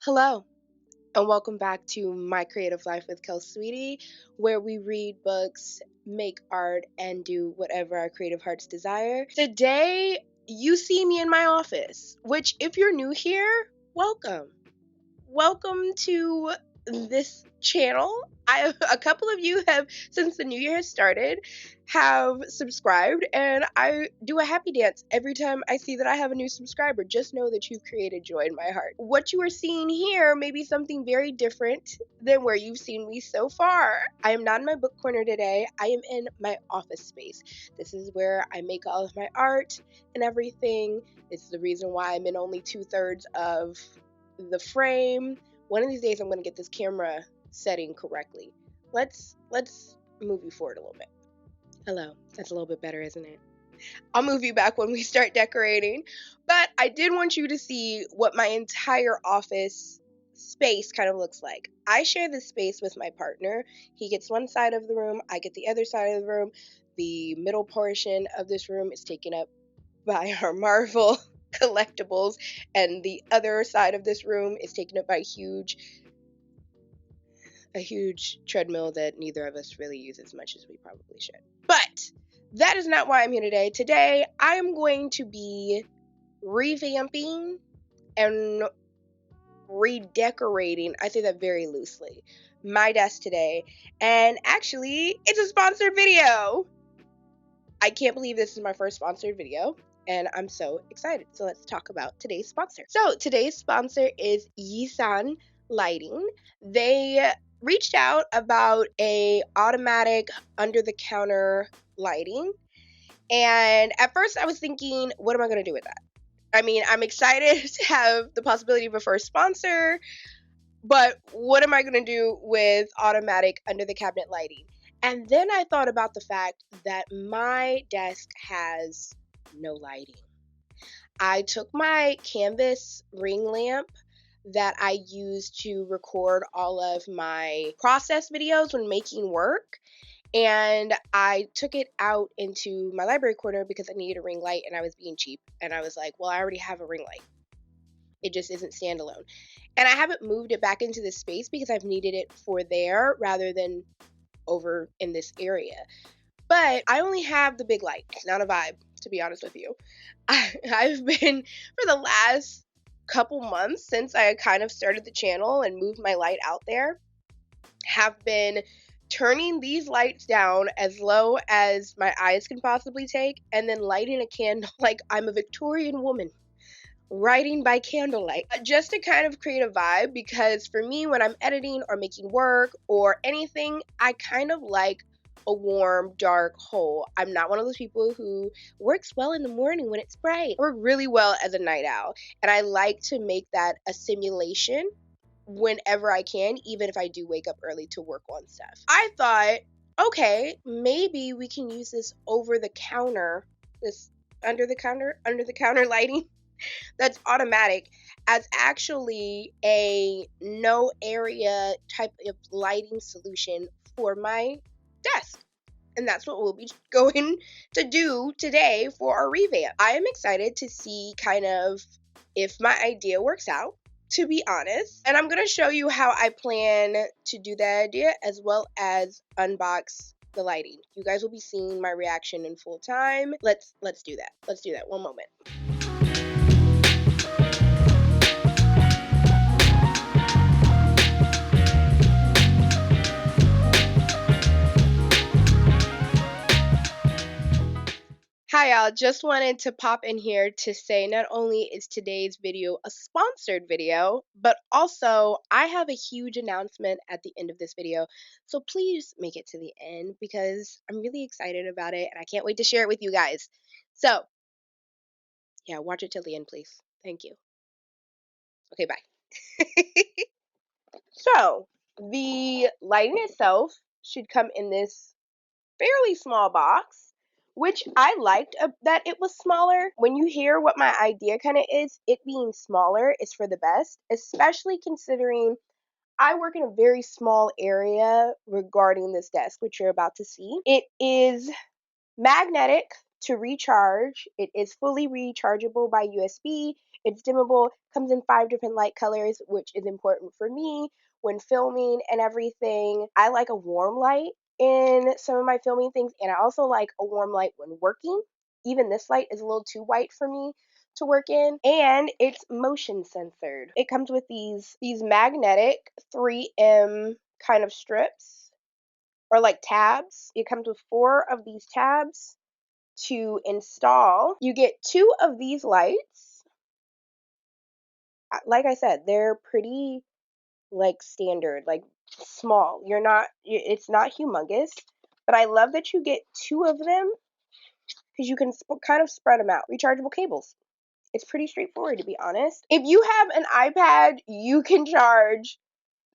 Hello, and welcome back to My Creative Life with Kel Sweetie, where we read books, make art, and do whatever our creative hearts desire. Today, you see me in my office, which, if you're new here, welcome. Welcome to this channel. A couple of you have, since the new year has started, have subscribed, and I do a happy dance every time I see that I have a new subscriber. Just know that you've created joy in my heart. What you are seeing here may be something very different than where you've seen me so far. I am not in my book corner today. I am in my office space. This is where I make all of my art and everything. This is the reason why I'm in only 2/3 of the frame. One of these days I'm going to get this camera setting correctly. Let's move you forward a little bit. Hello. That's a little bit better, isn't it? I'll move you back when we start decorating. But I did want you to see what my entire office space kind of looks like. I share this space with my partner. He gets one side of the room, I get the other side of the room. The middle portion of this room is taken up by our Marvel collectibles, and the other side of this room is taken up by a huge treadmill that neither of us really use as much as we probably should. But that is not why I'm here today. Today, I am going to be revamping and redecorating, I say that very loosely, my desk today. And actually, it's a sponsored video. I can't believe this is my first sponsored video, and I'm so excited. So let's talk about today's sponsor. So today's sponsor is Yisan Lighting. They reached out about a automatic under-the-counter lighting, and at first I was thinking, what am I going to do with that? I mean, I'm excited to have the possibility of a first sponsor, but what am I going to do with automatic under-the-cabinet lighting? And then I thought about the fact that my desk has no lighting. I took my canvas ring lamp that I use to record all of my process videos when making work, and I took it out into my library corner because I needed a ring light and I was being cheap. And I was like, well, I already have a ring light. It just isn't standalone. And I haven't moved it back into this space because I've needed it for there rather than over in this area. But I only have the big light. It's not a vibe, to be honest with you. I've been, for the last couple months since I kind of started the channel and moved my light out there, have been turning these lights down as low as my eyes can possibly take and then lighting a candle like I'm a Victorian woman writing by candlelight, just to kind of create a vibe, because for me, when I'm editing or making work or anything, I kind of like a warm, dark hole. I'm not one of those people who works well in the morning when it's bright. I work really well as a night owl, and I like to make that a simulation whenever I can, even if I do wake up early to work on stuff. I thought, okay, maybe we can use this over the counter, this under the counter lighting that's automatic as actually a no area type of lighting solution for my desk. And that's what we'll be going to do today for our revamp. I am excited to see kind of if my idea works out, to be honest. And I'm going to show you how I plan to do that idea as well as unbox the lighting. You guys will be seeing my reaction in full time. Let's do that. Let's do that. One moment. Hi y'all, just wanted to pop in here to say not only is today's video a sponsored video, but also I have a huge announcement at the end of this video. So please make it to the end because I'm really excited about it and I can't wait to share it with you guys. So yeah, watch it till the end, please. Thank you. Okay, bye. So the lighting itself should come in this fairly small box, which I liked that it was smaller. When you hear what my idea kind of is, it being smaller is for the best, especially considering I work in a very small area regarding this desk, which you're about to see. It is magnetic to recharge. It is fully rechargeable by USB. It's dimmable, comes in 5 different light colors, which is important for me when filming and everything. I like a warm light in some of my filming things, and I also like a warm light when working. Even this light is a little too white for me to work in, and it's motion censored. It comes with these magnetic 3M kind of strips, or like tabs. It comes with 4 of these tabs to install. You get 2 of these lights. Like I said, they're pretty like standard, like small. It's not humongous, but I love that you get 2 of them because you can kind of spread them out. Rechargeable cables. It's pretty straightforward, to be honest. If you have an iPad, you can charge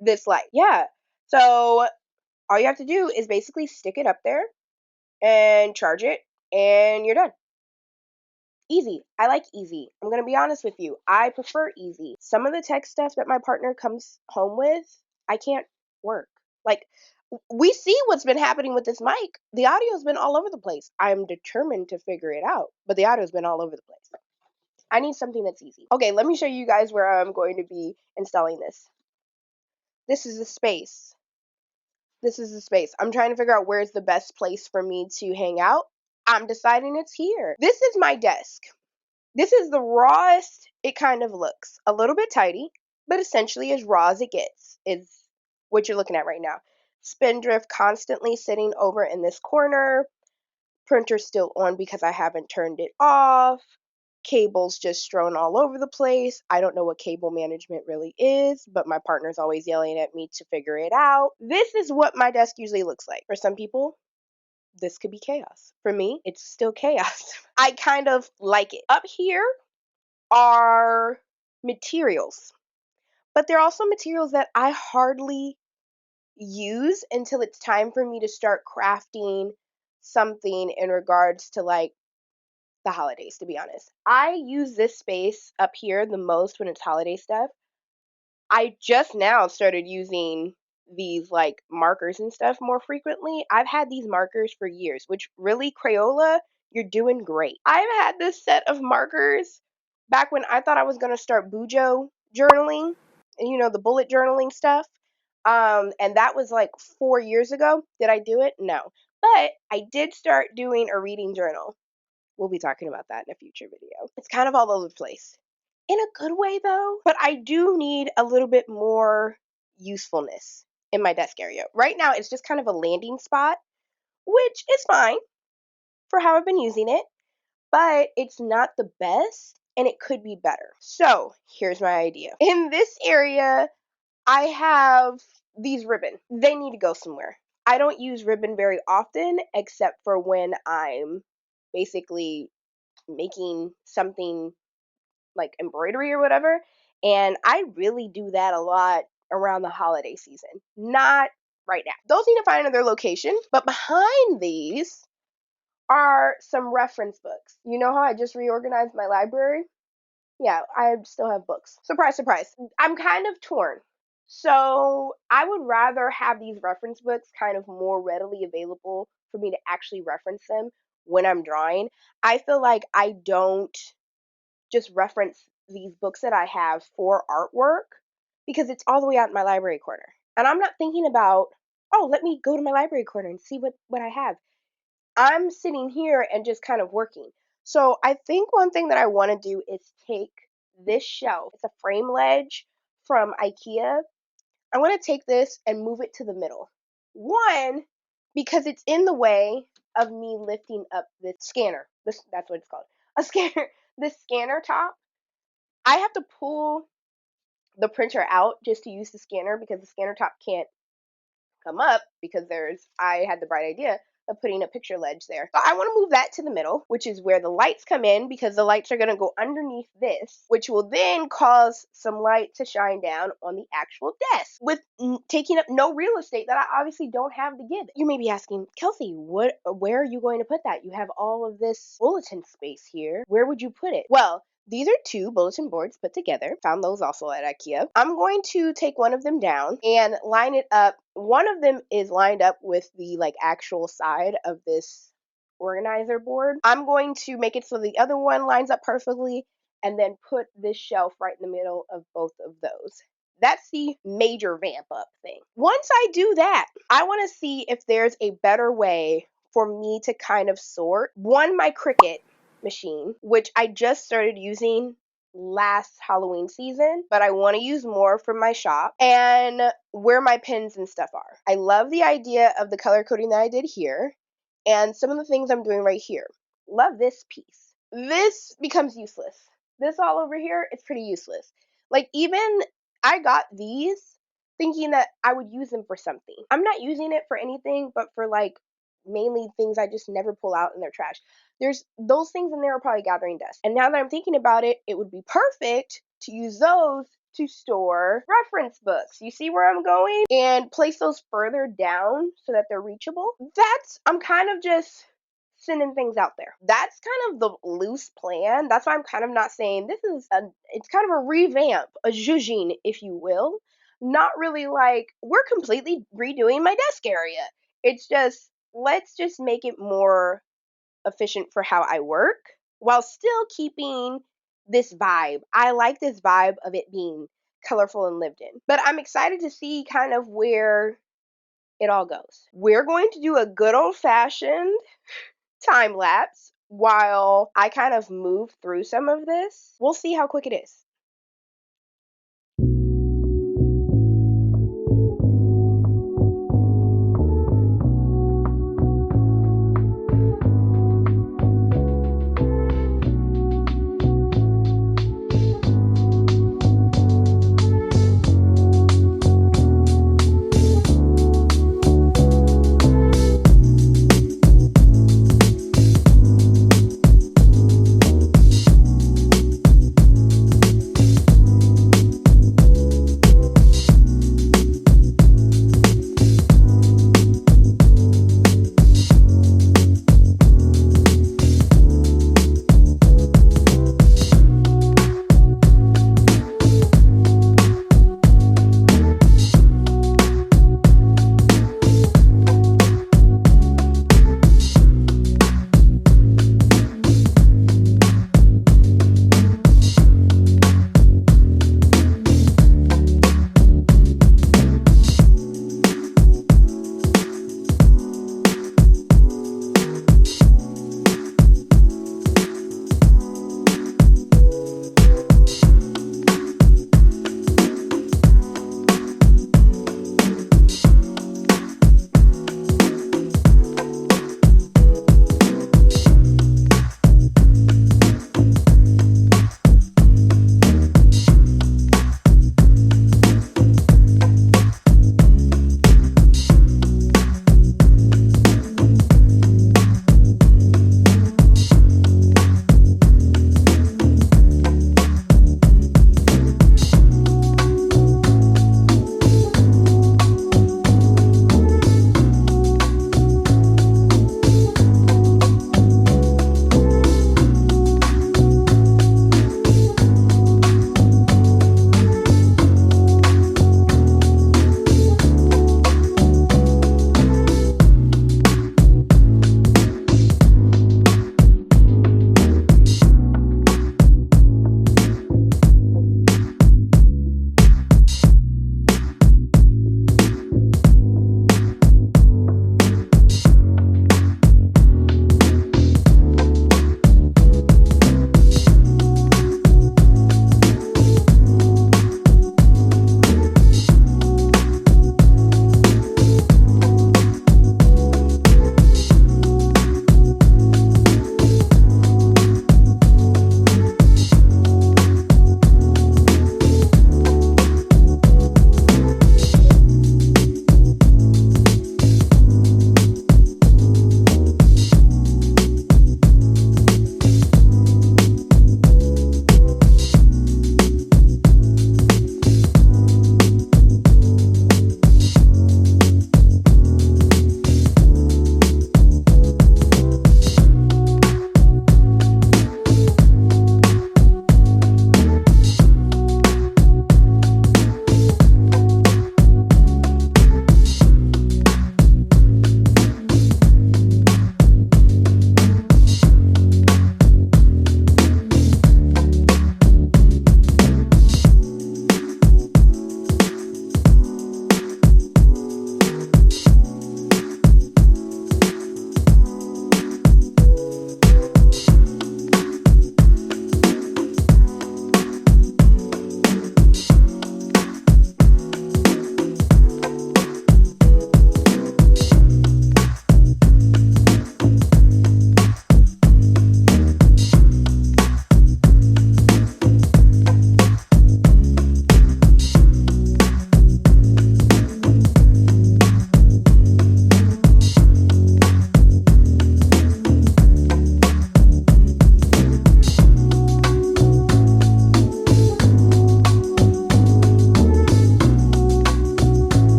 this light. Yeah. So all you have to do is basically stick it up there and charge it, and you're done. Easy. I like easy. I'm going to be honest with you. I prefer easy. Some of the tech stuff that my partner comes home with, I can't work. Like, we see what's been happening with this mic. The audio's been all over the place. I'm determined to figure it out, but the audio's been all over the place. I need something that's easy. Okay, let me show you guys where I'm going to be installing this. This is the space. This is the space. I'm trying to figure out where's the best place for me to hang out. I'm deciding it's here. This is my desk. This is the rawest it kind of looks. A little bit tidy, but essentially as raw as it gets is what you're looking at right now. Spindrift constantly sitting over in this corner. Printer still on because I haven't turned it off. Cables just strewn all over the place. I don't know what cable management really is, but my partner's always yelling at me to figure it out. This is what my desk usually looks like. For some people, this could be chaos. For me, it's still chaos. I kind of like it. Up here are materials, but they're also materials that I hardly use until it's time for me to start crafting something in regards to like the holidays, to be honest. I use this space up here the most when it's holiday stuff. I just now started using these like markers and stuff more frequently. I've had these markers for years, which really, Crayola, you're doing great. I've had this set of markers back when I thought I was going to start Bujo journaling, you know, the bullet journaling stuff. And that was like 4 years ago. Did I do it? No. But I did start doing a reading journal. We'll be talking about that in a future video. It's kind of all over the place. In a good way, though. But I do need a little bit more usefulness in my desk area. Right now, it's just kind of a landing spot, which is fine for how I've been using it. But it's not the best, and it could be better. So, here's my idea. In this area, I have these ribbon. They need to go somewhere. I don't use ribbon very often, except for when I'm basically making something like embroidery or whatever. And I really do that a lot around the holiday season. Not right now. Those need to find another location. But behind these are some reference books. You know how I just reorganized my library? Yeah, I still have books. Surprise, surprise. I'm kind of torn. So I would rather have these reference books kind of more readily available for me to actually reference them when I'm drawing. I feel like I don't just reference these books that I have for artwork because it's all the way out in my library corner. And I'm not thinking about, oh, let me go to my library corner and see what I have. I'm sitting here and just kind of working. So I think one thing that I want to do is take this shelf. It's a frame ledge from IKEA. I want to take this and move it to the middle. One, because it's in the way of me lifting up this scanner. That's what it's called. A scanner. This scanner top. I have to pull the printer out just to use the scanner because the scanner top can't come up because I had the bright idea of putting a picture ledge there. So I want to move that to the middle, which is where the lights come in because the lights are going to go underneath this, which will then cause some light to shine down on the actual desk with taking up no real estate that I obviously don't have to give. You may be asking, Kelsey, where are you going to put that? You have all of this bulletin space here. Where would you put it? Well, these are 2 bulletin boards put together. Found those also at IKEA. I'm going to take one of them down and line it up. One of them is lined up with the like actual side of this organizer board. I'm going to make it so the other one lines up perfectly and then put this shelf right in the middle of both of those. That's the major vamp up thing. Once I do that, I want to see if there's a better way for me to kind of sort. One, my Cricut machine, which I just started using last Halloween season, but I want to use more for my shop, and where my pins and stuff are. I love the idea of the color coding that I did here and some of the things I'm doing right here. Love this piece. This becomes useless. This all over here, it's pretty useless. Like, even I got these thinking that I would use them for something. I'm not using it for anything but for like mainly things I just never pull out and they're trash. There's those things in there are probably gathering dust. And now that I'm thinking about it, it would be perfect to use those to store reference books. You see where I'm going? And place those further down so that they're reachable. I'm kind of just sending things out there. That's kind of the loose plan. That's why I'm kind of not saying it's kind of a revamp, a zhuzhing, if you will. Not really like we're completely redoing my desk area. It's just, let's just make it more efficient for how I work while still keeping this vibe. I like this vibe of it being colorful and lived in. But I'm excited to see kind of where it all goes. We're going to do a good old-fashioned time lapse while I kind of move through some of this. We'll see how quick it is.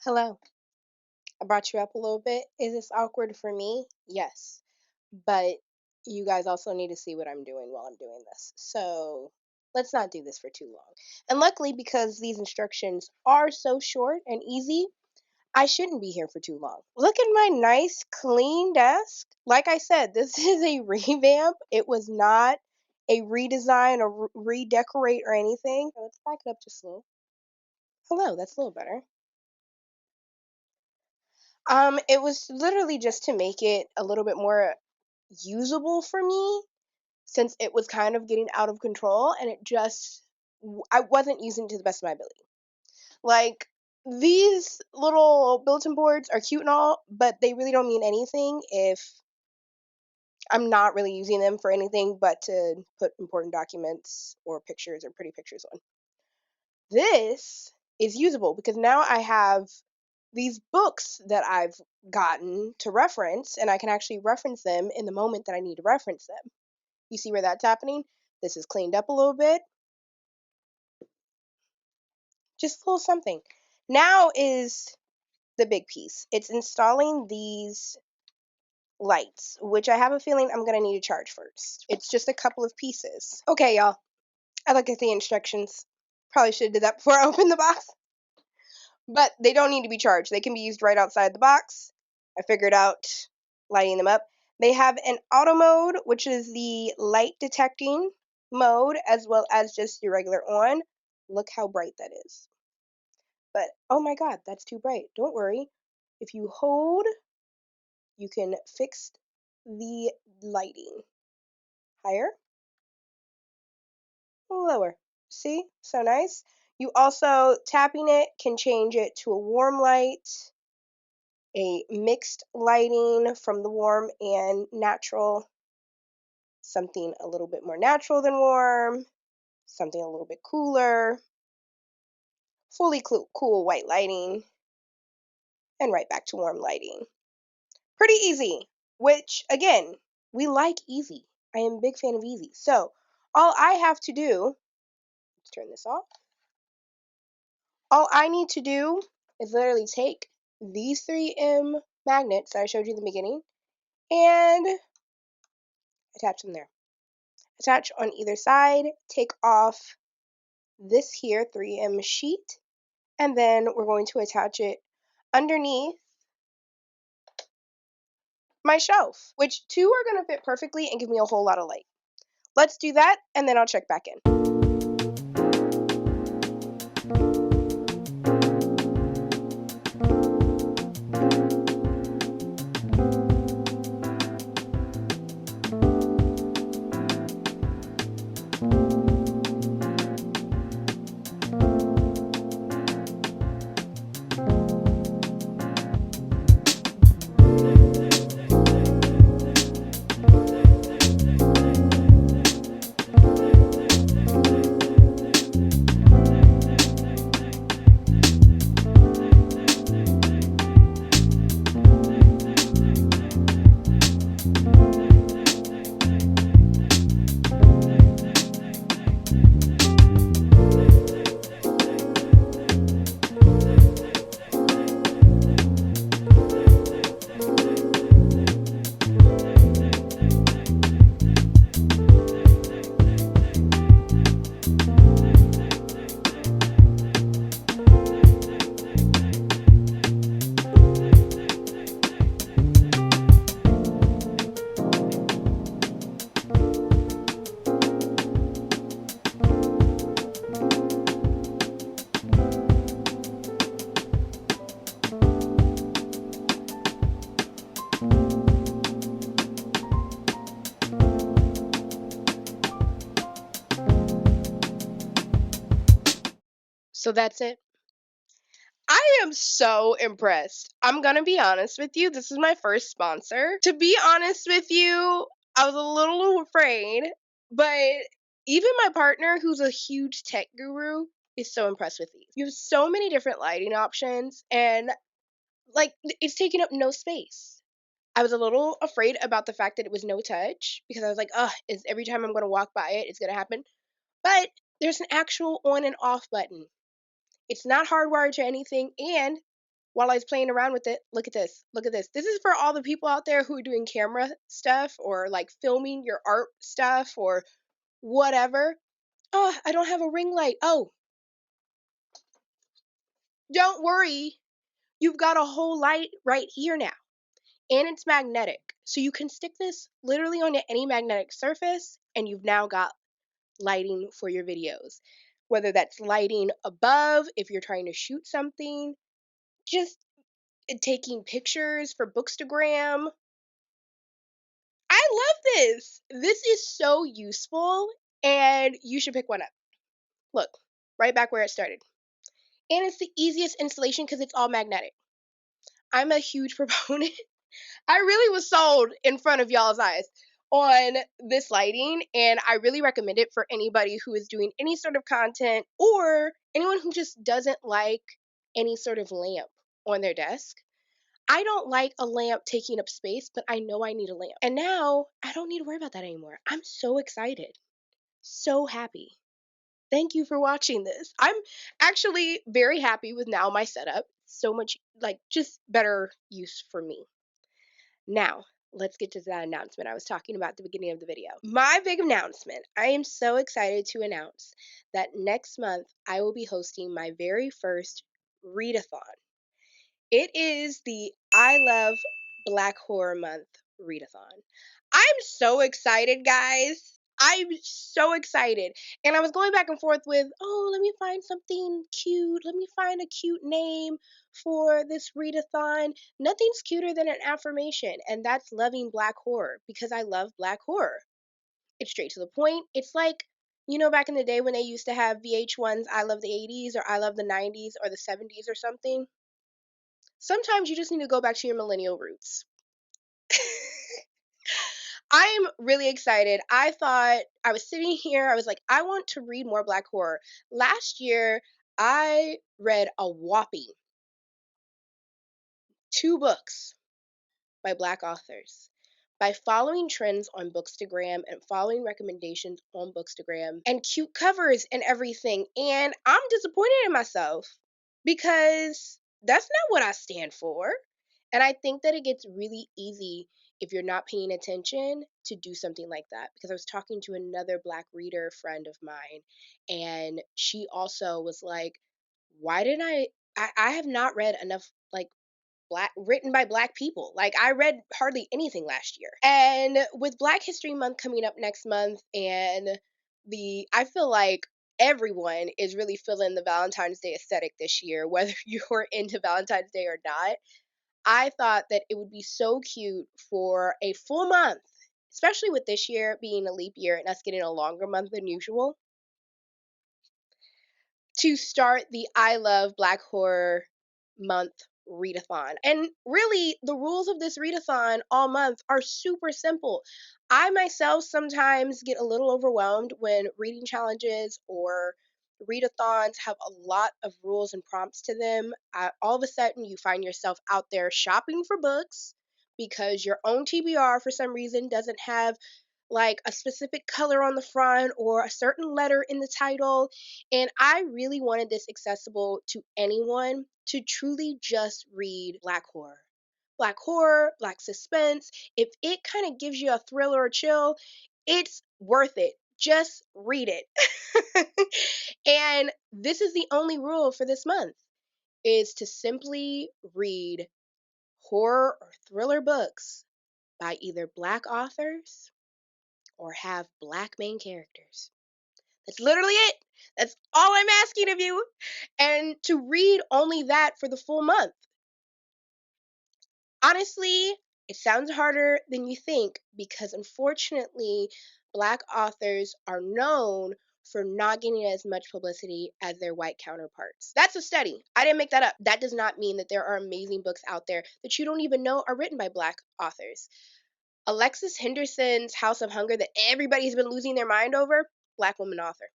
Hello. I brought you up a little bit. Is this awkward for me? Yes. But you guys also need to see what I'm doing while I'm doing this. So let's not do this for too long. And luckily, because these instructions are so short and easy, I shouldn't be here for too long. Look at my nice, clean desk. Like I said, this is a revamp. It was not a redesign or redecorate or anything. Let's back it up just a little. Hello, that's a little better. It was literally just to make it a little bit more usable for me since it was kind of getting out of control and I wasn't using it to the best of my ability. Like, these little bulletin boards are cute and all, but they really don't mean anything if I'm not really using them for anything but to put important documents or pictures or pretty pictures on. This is usable because now I have these books that I've gotten to reference, and I can actually reference them in the moment that I need to reference them. You see where that's happening? This is cleaned up a little bit. Just a little something. Now is the big piece. It's installing these lights, which I have a feeling I'm going to need to charge first. It's just a couple of pieces. Okay, y'all. I look at the instructions. Probably should have did that before I opened the box. But they don't need to be charged. They can be used right outside the box. I figured out lighting them up. They have an auto mode, which is the light detecting mode, as well as just your regular on. Look how bright that is. But, oh my god, that's too bright. Don't worry. If you hold, you can fix the lighting. Higher, lower. See? So nice. You also, tapping it can change it to a warm light, a mixed lighting from the warm and natural, something a little bit more natural than warm, something a little bit cooler, fully cool white lighting, and right back to warm lighting. Pretty easy, which again, we like easy. I am a big fan of easy. So all I have to do, let's turn this off. All I need to do is literally take these 3M magnets that I showed you in the beginning and attach them there. Attach on either side, take off this here 3M sheet, and then we're going to attach it underneath my shelf, which two are going to fit perfectly and give me a whole lot of light. Let's do that, and then I'll check back in. So that's it. I am so impressed. I'm gonna be honest with you. This is my first sponsor. To be honest with you, I was a little afraid, but even my partner, who's a huge tech guru, is so impressed with these. You have so many different lighting options, and like it's taking up no space. I was a little afraid about the fact that it was no touch because I was like, is every time I'm gonna walk by it, it's gonna happen. But there's an actual on and off button. It's not hardwired to anything, and while I was playing around with it, look at this. Look at this. This is for all the people out there who are doing camera stuff or like filming your art stuff or whatever. Oh, I don't have a ring light. Oh, don't worry. You've got a whole light right here now. And it's magnetic. So you can stick this literally onto any magnetic surface and you've now got lighting for your videos. Whether that's lighting above, if you're trying to shoot something, just taking pictures for Bookstagram. I love this. This is so useful and you should pick one up. Look, right back where it started. And it's the easiest installation because it's all magnetic. I'm a huge proponent. I really was sold in front of y'all's eyes on this lighting, and I really recommend it for anybody who is doing any sort of content or anyone who just doesn't like any sort of lamp on their desk. I don't like a lamp taking up space, but I know I need a lamp. And now I don't need to worry about that anymore. I'm so excited. So happy. Thank you for watching this. I'm actually very happy with now my setup. So much, like, just better use for me. Now, let's get to that announcement I was talking about at the beginning of the video. My big announcement. I am so excited to announce that next month I will be hosting my very first readathon. It is the I Love Black Horror Month readathon. I'm so excited, guys. I'm so excited. And I was going back and forth with, oh, let me find something cute. Let me find a cute name for this readathon. Nothing's cuter than an affirmation, and that's loving Black horror because I love Black horror. It's straight to the point. It's like, you know, back in the day when they used to have VH1's I Love the 80s or I Love the 90s or the 70s or something. Sometimes you just need to go back to your millennial roots. I'm really excited. I thought I was sitting here, I was like, I want to read more Black horror. Last year, I read a whopping 2 books by Black authors. By following trends on Bookstagram and following recommendations on Bookstagram and cute covers and everything. And I'm disappointed in myself because that's not what I stand for. And I think that it gets really easy if you're not paying attention to do something like that. Because I was talking to another Black reader friend of mine, and she also was like, why didn't I have not read enough like Black written by Black people. Like I read hardly anything last year. And with Black History Month coming up next month and I feel like everyone is really feeling the Valentine's Day aesthetic this year, whether you're into Valentine's Day or not. I thought that it would be so cute for a full month, especially with this year being a leap year and us getting a longer month than usual, to start the I Love Black Horror Month readathon. And really, the rules of this readathon all month are super simple. I myself sometimes get a little overwhelmed when reading challenges or readathons have a lot of rules and prompts to them. All of a sudden, you find yourself out there shopping for books because your own TBR for some reason doesn't have like a specific color on the front or a certain letter in the title. And I really wanted this accessible to anyone to truly just read Black horror. Black horror, Black suspense. If it kind of gives you a thrill or a chill, it's worth it. Just read it. And this is the only rule for this month is to simply read horror or thriller books by either Black authors or have Black main characters. That's literally it. That's all I'm asking of you. And to read only that for the full month. Honestly, it sounds harder than you think because unfortunately, Black authors are known for not getting as much publicity as their white counterparts. That's a study. I didn't make that up. That does not mean that there are amazing books out there that you don't even know are written by Black authors. Alexis Henderson's House of Hunger that everybody's been losing their mind over, Black woman author.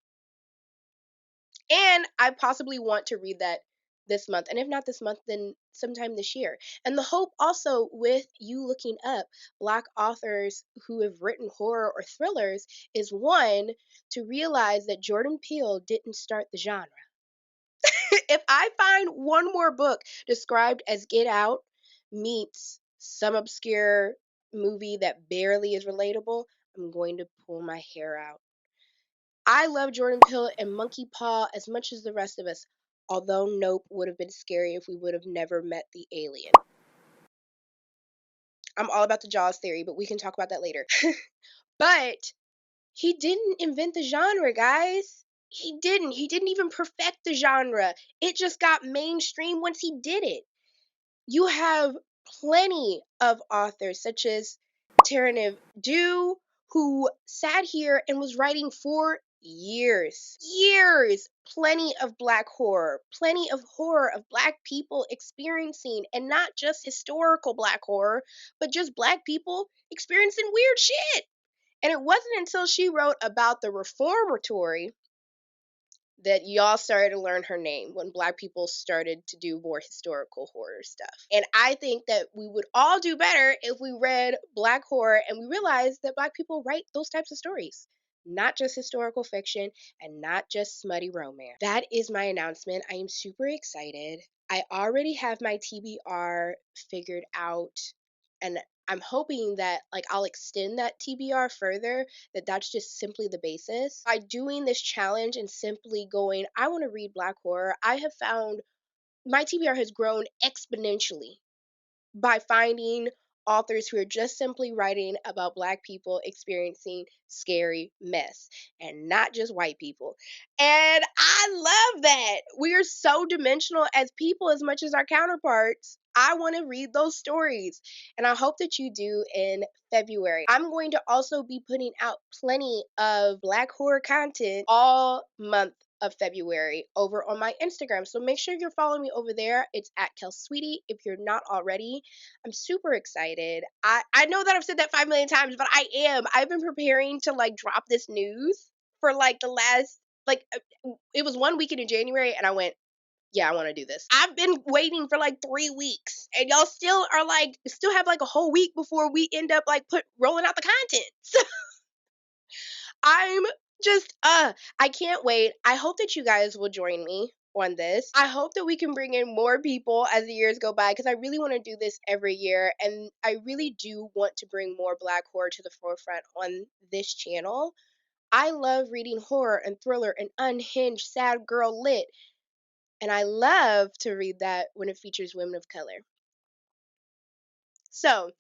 And I possibly want to read that this month. And if not this month, then sometime this year. And the hope also with you looking up Black authors who have written horror or thrillers is one, to realize that Jordan Peele didn't start the genre. If I find one more book described as Get Out meets some obscure movie that barely is relatable, I'm going to pull my hair out. I love Jordan Peele and Monkey Paw as much as the rest of us, although Nope would have been scary if we would have never met the alien. I'm all about the Jaws theory, but we can talk about that later. But he didn't invent the genre, guys. He didn't. He didn't even perfect the genre. It just got mainstream once he did it. You have plenty of authors, such as Teraniv Dew, who sat here and was writing for years. Years. Plenty of black horror. Plenty of horror of black people experiencing, and not just historical black horror, but just black people experiencing weird shit. And it wasn't until she wrote about the reformatory that y'all started to learn her name, when black people started to do more historical horror stuff. And I think that we would all do better if we read black horror and we realized that black people write those types of stories. Not just historical fiction and not just smutty romance. That is my announcement. I am super excited. I already have my TBR figured out, and I'm hoping that I'll extend that TBR further, that's just simply the basis. By doing this challenge and simply going, I want to read black horror, I have found my TBR has grown exponentially by finding authors who are just simply writing about black people experiencing scary mess and not just white people. And I love that. We are so dimensional as people as much as our counterparts. I want to read those stories, and I hope that you do in February. I'm going to also be putting out plenty of black horror content all month of February over on my Instagram. So make sure you're following me over there. It's at KelsSweetie if you're not already. I'm super excited. I know that I've said that 5 million times, but I am. I've been preparing to drop this news for the last, it was 1 weekend in January, and I went, yeah, I want to do this. I've been waiting for 3 weeks, and y'all still are still have a whole week before we end up rolling out the content. So I'm just I can't wait. I hope that you guys will join me on this. I hope that we can bring in more people as the years go by, because I really want to do this every year, and I really do want to bring more black horror to the forefront on this channel. I love reading horror and thriller and unhinged sad girl lit, and I love to read that when it features women of color. So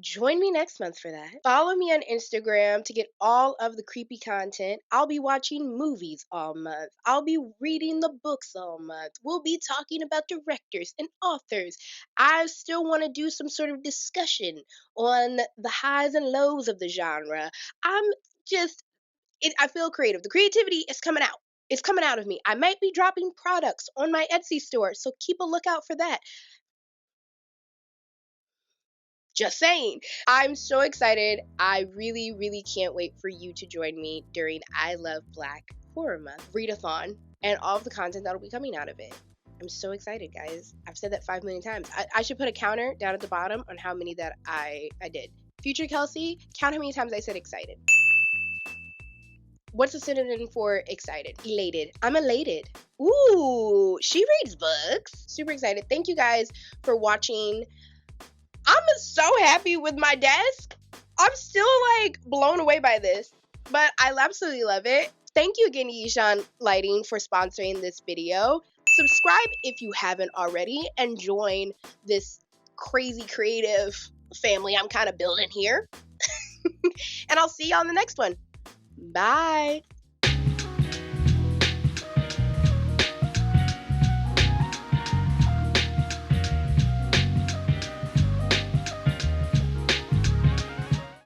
join me next month for that. Follow me on Instagram to get all of the creepy content. I'll be watching movies all month. I'll be reading the books all month. We'll be talking about directors and authors. I still want to do some sort of discussion on the highs and lows of the genre. I feel creative. The creativity is coming out. It's coming out of me. I might be dropping products on my Etsy store, so keep a lookout for that. Just saying. I'm so excited. I really, really can't wait for you to join me during I Love Black Horror Month readathon and all of the content that'll be coming out of it. I'm so excited, guys. I've said that 5 million times. I should put a counter down at the bottom on how many that I did. Future Kelsey, count how many times I said excited. What's a synonym for excited? Elated. I'm elated. Ooh, she reads books. Super excited. Thank you guys for watching. I'm so happy with my desk. I'm still blown away by this, but I absolutely love it. Thank you again, Yishan Lighting, for sponsoring this video. Subscribe if you haven't already, and join this crazy creative family I'm kind of building here. And I'll see you on the next one. Bye.